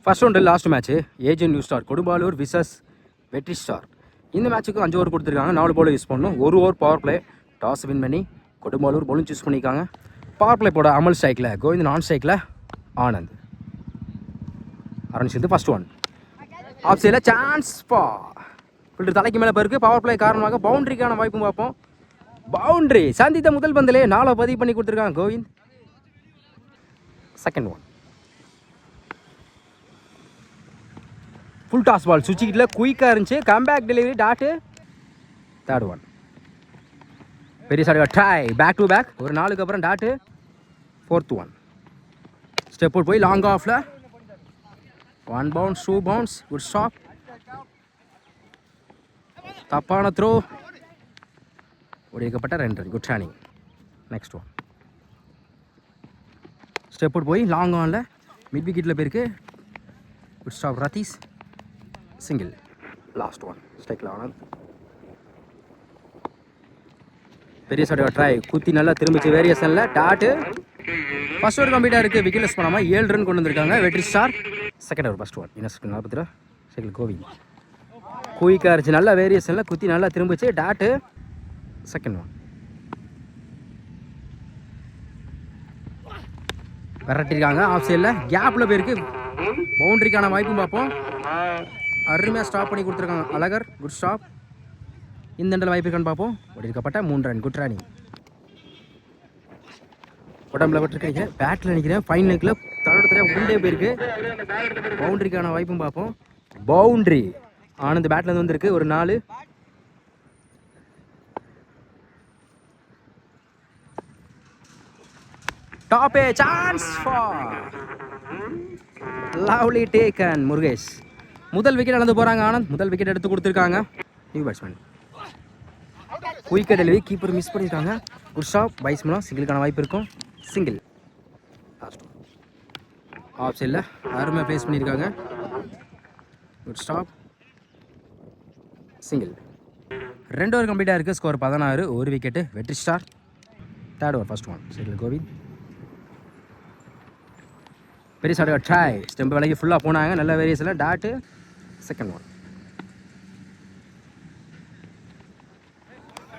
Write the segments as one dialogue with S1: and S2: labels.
S1: First round last match agent New star Kodumbalur versus Vetri Star. இந்த மேட்ச்சுக்கு 5 over கொடுத்துருக்காங்க. 4 பால் use பண்ணணும். 1 over power play. Toss win பண்ணி Kodumbalur bowling choose பண்ணியிருக்காங்க. பவர் பிளே போட அமல் ஸ்ட்ரைக்கில், கோவிந்த் நான் ஸ்ட்ரைக்கில் ஆனந்த். ஆரம்பிச்சது ஃபர்ஸ்ட் ஒன். ஆஃப் சைடில் சான்ஸ் ஃபில்டர் தலைக்கு மேலே போயிருக்கு. பவர் பிளே காரணமாக பவுண்டரிக்கான வாய்ப்பும் பார்ப்போம். பவுண்டரி சந்தித்த முதல் பந்திலே 4 பதிவு பண்ணி கொடுத்துருக்காங்க Govind. Second one. Full toss ball சுவிட்சிக்கிட்டில் குயிக்காக இருந்துச்சு. Comeback delivery dot. Third one. பெரிய சாடி ட்ரை பேக் டு பேக். ஒரு 4க்கு அப்புறம் dot. Fourth one. Step out போய் லாங் ஆஃபில் 1 பவுன்ஸ் 2 பவுன்ஸ். Good stop. தப்பான த்ரோ. ஒடிக்கப்பட்ட 2 run. Good running. Next one. Step out போய் லாங் ஆனில் மிட் விக்கெட்டில் போயிருக்கு. Good stop Ratheesh. Single. Last one. ஸ்ட்ரைக்கில் ஆனந்த். பெரிய சாடியோட ட்ரை குத்தி நல்லா திரும்பிச்சு வேரியேஷனில் டாட்டு. ஃபர்ஸ்ட் ஓவர் கம்ப்ளீட்டாக இருக்குது. விக்கெட்லெஸ் பண்ணாமல் 7 ரன் கொண்டு வந்திருக்காங்க வெற்றி star. Second over first one. இன்னும் 40 ரூபா. சைக்கிள் கோவிந்த் குயிக்காக இருந்துச்சு. நல்லா வேரியேஷனில் குத்தி நல்லா திரும்பிச்சு டாட்டு. Second one. விரட்டிருக்காங்க. ஆஃப் சைடில் கேப்பில் போயிருக்கு. பவுண்டரிக்கான வாய்ப்பும் பார்ப்போம். அருமையாக ஸ்டாப் பண்ணி கொடுத்துருக்காங்க அழகர். Good stop. இந்த இடத்துல வாய்ப்பு இருக்கான்னு பார்ப்போம். ஒடிக்கப்பட்ட 3 ரன். Good running. உடம்புல பட்டுருக்கீங்க. பேட்டில் நிற்கிறேன். ஃபைன் நெக்கில் தடவை உண்டே போயிருக்கு. பவுண்டரிக்கான வாய்ப்பும் பார்ப்போம். பவுண்டரி ஆனந்த் பேட்டில் வந்துருக்கு. ஒரு 4. Top a chance for lovely taken Murugesh. முதல் விக்கெட் அளந்து போகிறாங்க ஆனந்த். முதல் விக்கெட் எடுத்து கொடுத்துருக்காங்க. நியூ பேட்ஸ்மேன் குயிக்காக டெலிவரி. கீப்பர் மிஸ் பண்ணியிருக்காங்க. Good stop. பைஸ்மலாம் சிங்கிளுக்கான வாய்ப்பு இருக்கும். சிங்கிள். ஆஃப் சைடில் அருமையாக ப்ளேஸ் பண்ணியிருக்காங்க. Good stop. சிங்கிள். 2 ஓவர் கம்ப்ளீட்டாக இருக்குது. ஸ்கோர் 16. ஒரு விக்கெட்டு வெற்றி star. Third over first one. Cycle Kovind. பெரிய சாடியோட ட்ரை ஸ்டெம்பு விலைக்கு ஃபுல்லாக போனாங்க. நல்ல வேரியேஷனில் டாட்டு. Second one.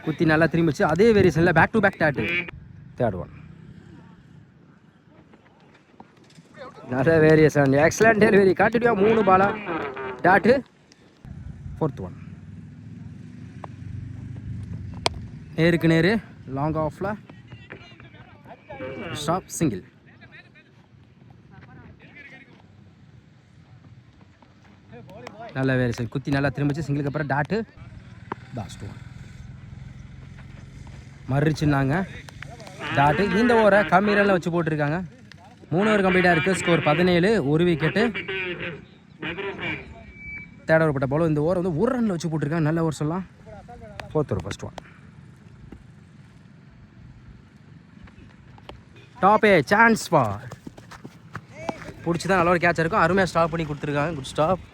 S1: குத்தி நல்லா திரும்பிச்சு. அதே வேரியேஷனில் back to back dot. Third one. நல்ல வேரியேஷன். Excellent delivery. காட்டிடியா 3 பாலா டாட்டு. Fourth one. நேருக்கு நேரு லாங் ஆஃபில் ஸ்டாப். சிங்கிள். நல்ல வேரியேஷன். குத்தி நல்லா திரும்பிச்சு. சிங்கிளுக்கு அப்புறம் டாட்டு. Last one. மறுச்சுன்னாங்க டாட்டு. இந்த ஓவரை கம்மி ரனில் வச்சு போட்டிருக்காங்க. 3 ஓவர் கம்ப்ளீட்டாக இருக்குது. ஸ்கோர் 17. ஒரு விக்கெட்டு. தேர்ட் ஓவர் பட்ட போல இந்த ஓவர் வந்து 1 ரனில் வச்சு போட்டிருக்காங்க. நல்ல ஓவர் சொல்லலாம். Fourth over first one. Top a chance for பிடிச்சி தான் நல்ல ஒரு கேட்ச் இருக்கும். அருமையாக ஸ்டாப் பண்ணி கொடுத்துருக்காங்க. Good stop.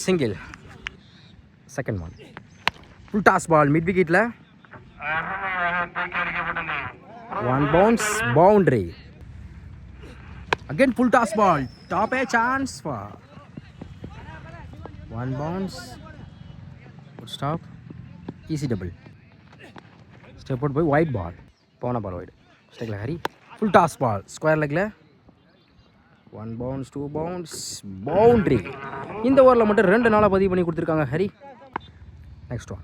S1: Single. Second one. Full toss ball mid விக்கெட்டில் 1 bounce boundary. Again full toss ball. Top a chance for 1 bounce. Good stop. Easy double. Step out போய் ஒயிட் பால். போன பால் ஒயிட். ஸ்ட்ரைக்கில் Hari. Full toss ball square லெக்கில் 1 bounce 2 bounce boundary. இந்த ஓவரில் மட்டும் 2 நாளாக பதிவு பண்ணி கொடுத்துருக்காங்க ஹரி. Next one.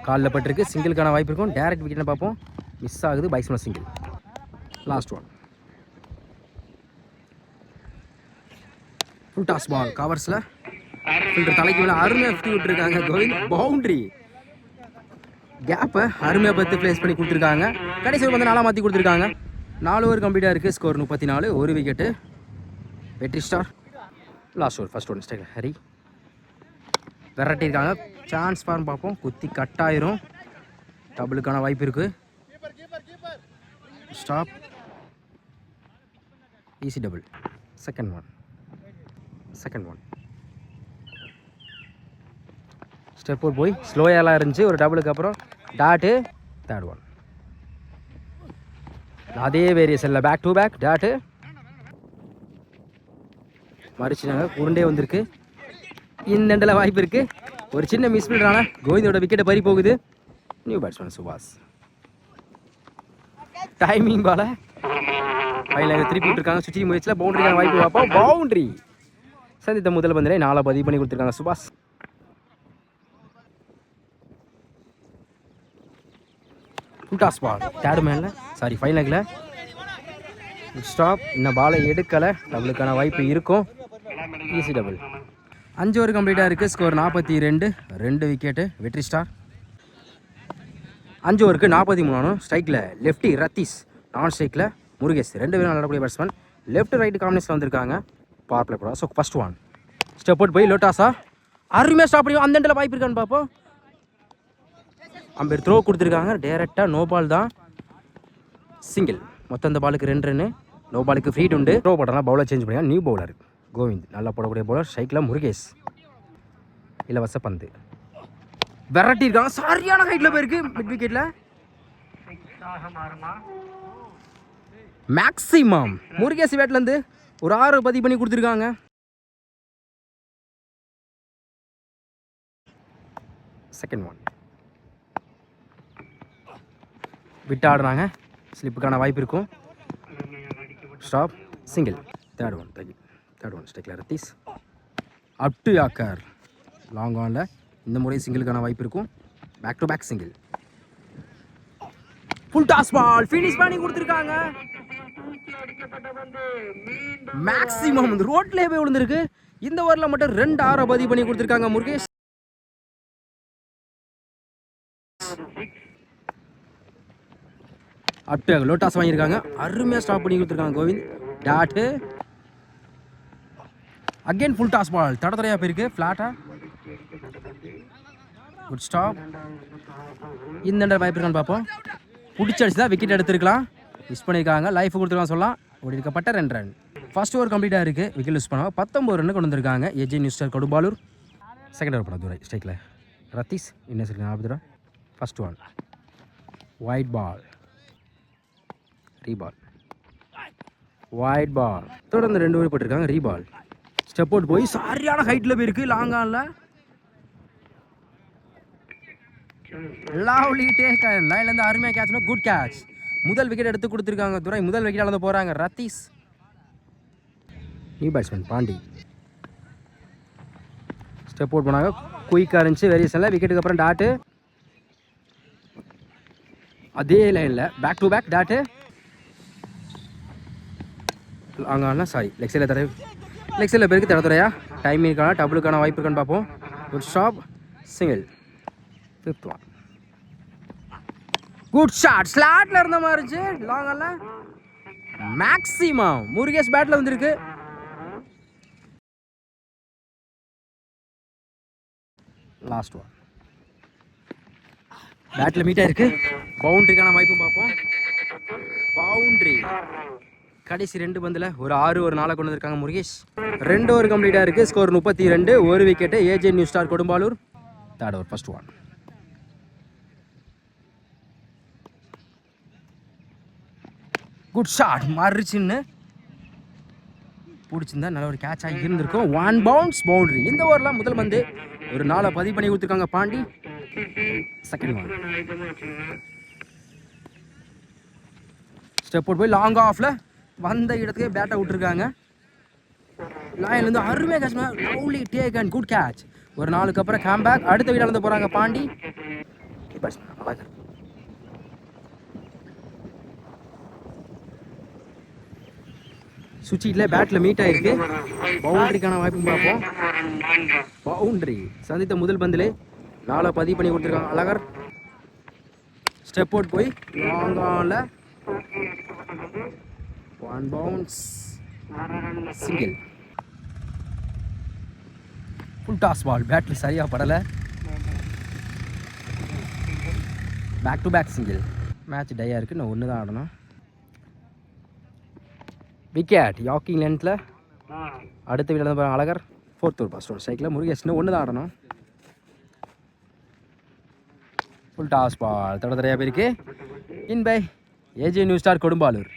S1: காலில் பட்டிருக்கு. சிங்கிளுக்கான வாய்ப்பு இருக்கும். டேரக்ட் விக்கெட்னு பார்ப்போம். மிஸ் ஆகுது. பைஸ்மன் single. Last one. Full toss ball கவர்ஸில் ஃபில்டர் தலைக்கு மேலே அருமையாக சுற்றி விட்டுருக்காங்க கோவிந்த். பவுண்டரி. கேப்பை அருமையாக பார்த்து ப்ளேஸ் பண்ணி கொடுத்துருக்காங்க. கடைசி வந்து 4 மாற்றி கொடுத்துருக்காங்க. 4 ஓவர் கம்ப்ளீட்டாக இருக்குது. ஸ்கோர் 34. ஒரு விக்கெட்டு வெற்றி star. Last over first one. ஸ்ட்ரைக்கில் ஹரி. விரட்டியிருக்காங்க. சான்ஸ் ஃபார்ம் பார்ப்போம். குத்தி கட்டாயிரும். டபுளுக்கான வாய்ப்பு இருக்குது. Stop. Easy double. Second one. Step போய் ஸ்லோயெல்லாம் இருந்துச்சு. ஒரு டபுளுக்கு அப்புறம் டாட்டு. Third one. அதே வேரியேஷனில் பேக் டு பேக் டாட்டு. மறிச்சுனாங்க, உருண்டே வந்திருக்கு. இந்த எண்டில் வாய்ப்பு இருக்குது. ஒரு சின்ன மிஸ் பண்ணுறாங்க, கோவிந்தோட விக்கெட்டை பறி போகுது. நியூ பேட்ஸ்மேன் சுபாஷ். டைமிங் பால ஃபைனல் திருப்பி விட்டுருக்காங்க. சுற்றி முயற்சியில் பவுண்டரிக்கான வாய்ப்பு பார்ப்போம். பவுண்டரி. சந்தித்த முதல் பந்திலே 4 பதிவு பண்ணி கொடுத்துருக்காங்க சுபாஷ். Toss ball third man sorry ஃபைனலில் ஸ்டாப். இன்னும் பாலை எடுக்கலை. டபுளுக்கான வாய்ப்பு இருக்கும். Easy double. 5 ஓவர் கம்ப்ளீட்டாக இருக்குது. ஸ்கோர் 42. 2 விக்கெட்டு. வெற்றி ஸ்டார். 5 ஓவருக்கு 43 ஆனும். ஸ்ட்ரைக்கில் லெஃப்டி ரத்தீஸ், நான் ஸ்ட்ரைக்கில் முருகேஷ். 2 பேரும் விளையாடக்கூடிய பேட்ஸ்மேன். லெஃப்ட் ரைட்டு காம்பினேஷன் வந்திருக்காங்க. பவர் பிளே போட. So first one step out போய் லோட்டாஸா அருமையாக ஸ்டாப் பண்ணி அந்த இடத்துல வாய்ப்பு இருக்கான்னு பார்ப்போம். அம்பேர் த்ரோ கொடுத்துருக்காங்க. டேரெக்டாக நோ பால் தான். சிங்கிள். மொத்தம் இந்த பாலுக்கு 2 ரன்னு. நோ பாலுக்கு ஃப்ரீட் உண்டு. த்ரோ போட்டலாம். பவுலர் சேஞ்ச் பண்ணியா. New bowler Kovind. நல்லா போடக்கூடிய பவுலர். ஸ்ட்ரைக்கில் முருகேஷ். இலவச பந்து வெரைட்டி இருக்காங்க. சரியான ஹைட்டில் போயிருக்கு. மிட் விக்கெட்டில் மேக்ஸிமம் முருகேஷ் பேட்லேருந்து ஒரு 6 பதிவு பண்ணி கொடுத்துருக்காங்க. செகண்ட் ஒன் விட்டு ஆடுறாங்க. ஸ்லிப்புக்கான வாய்ப்பு இருக்கும். ஸ்டாப். சிங்கிள். தேர்ட் ஒன் ஸ்ட்ரைக்கில் Ratheesh. Up to yorker. Long ஆனில் இந்த முறை சிங்கிளுக்கான வாய்ப்பு இருக்கும். Back to back single. Full toss ball finish பண்ணி கொடுத்துருக்காங்க. மேக்ஸிமம் இந்த ரோட்லேயே போய் விழுந்திருக்கு. இந்த ஓவரில் மட்டும் 2 6 பதிவு பண்ணி கொடுத்துருக்காங்க முருகேஷ். அட்டு லோட்டாஸ் வாங்கியிருக்காங்க. அருமையாக ஸ்டாப் பண்ணி கொடுத்துருக்காங்க Govind. Dot again full toss ball. தடத்தரையாக போயிருக்கு. ஃப்ளாட்டாக குட் ஸ்டாப். இந்த வாய்ப்பு இருக்கான்னு பார்ப்போம். பிடிச்சடிச்சு தான் விக்கெட் எடுத்துருக்கலாம். மிஸ் பண்ணியிருக்காங்க. லைஃப் கொடுத்துருக்காங்க சொல்லலாம். ஓடி இருக்கப்பட்ட 2 ரன். ஃபர்ஸ்ட் ஓவர் கம்ப்ளீட்டாக இருக்குது. விக்கெட் யூஸ் பண்ணாங்க. 19 ரன் கொண்டு வந்திருக்காங்க. AJ new star Kodumbalur. Second over பண்ண துரை ஸ்ட்ரைக்கில் ரத்தீஸ். இன்னும் சொல்லி 40 ரூபா. First one wide ball. Reball. Wide ball. தொடர்ந்து 2 ஓவர் போட்டிருக்காங்க. ரீபால். ஸ்டெப் அவுட் போய் சரியான ஹைட்டில் போயிருக்கு. லாங் ஆனில் லவ்லி டேக். லைன்லேருந்து அருமையாக கேட்ச்னா குட் கேட்ச். முதல் விக்கெட் எடுத்து கொடுத்துருக்காங்க துரை. முதல் விக்கெட் அளந்து போகிறாங்க Ratheesh. New batsman Pandi. Step out பண்ணாங்க. குயிக்காக இருந்துச்சு. வேரியேஷனில் விக்கெட்டுக்கு அப்புறம் டாட்டு. அதே லைனில் பேக் டு பேக் டாட்டு. அங்கே சாரி லெக் சைடில் பேருக்கு தடத்துறையா. டைமிங்கான டபுளுக்கான வாய்ப்பு இருக்கான்னு பார்ப்போம். Good stop. Single. Fifth one good shot. ஸ்லாட்டில் இருந்த மாதிரி இருந்துச்சு. லாங்கல்ல மேக்ஸிமம் முருகேஷ் பேட்டில் வந்துருக்கு. லாஸ்ட் ஒன் பேட்டில் மீட்டாக இருக்கு. பவுண்டரிக்கான வாய்ப்பும் பார்ப்போம். பவுண்டரி. கடைசி 2 பந்தில் ஒரு 6 ஒரு 4 கொண்டு வந்திருக்காங்க முருகேஷ். 2 ஓவர் கம்ப்ளீட்டாக இருக்குது. Score 32. 1 wicket. AJ new star Kodumbalur. Third over first one good shot. மாறிச்சுன்னு பிடிச்சிருந்தா நல்ல ஒரு கேட்ச் ஆகி இருந்திருக்கும். 1 பவுன்ஸ் பவுண்டரி. இந்த ஓவரில் முதல் பந்து ஒரு 4 பதிவு பண்ணி கொடுத்துருக்காங்க Pandi. Second one step out போய் லாங் ஆஃப்ல வந்த இடத்துக்கே பேட்டை விட்டுருக்காங்க. லைன்லேருந்து அருமையாக catch. Lovely take and good catch. ஒரு 4க்கு அப்புறம் கேம்பேக். அடுத்த வீட்டில் இருந்து போகிறாங்க பாண்டி. சுவிட்சில் பேட்டில் மீட் ஆகிருக்கு. பவுண்டரிக்கான வாய்ப்பு பார்ப்போம். பவுண்டரி. சந்தித்த முதல் பந்திலே 4 பதிவு பண்ணி கொடுத்துருக்காங்க அழகர். ஸ்டெப் அவுட் போய் லாங் ஆனில் 1 bounce single. Full toss ball. பேட்டில் சரியாக படலை. Back to back single. Match டையாக இருக்குது. நான் 1 தான் ஆடணும். விக்கெட். யாக்கிங் லென்த்தில் அடுத்த வீட்டில் இருந்து போகிறாங்க Azhagar. 4th over first one ஸ்ட்ரைக்கில் முருகேஷ்னு 1 தான் ஆடணும். Full toss ball. தடத்தரையாக போயிருக்கு. In by AJ new star Kodumbalur.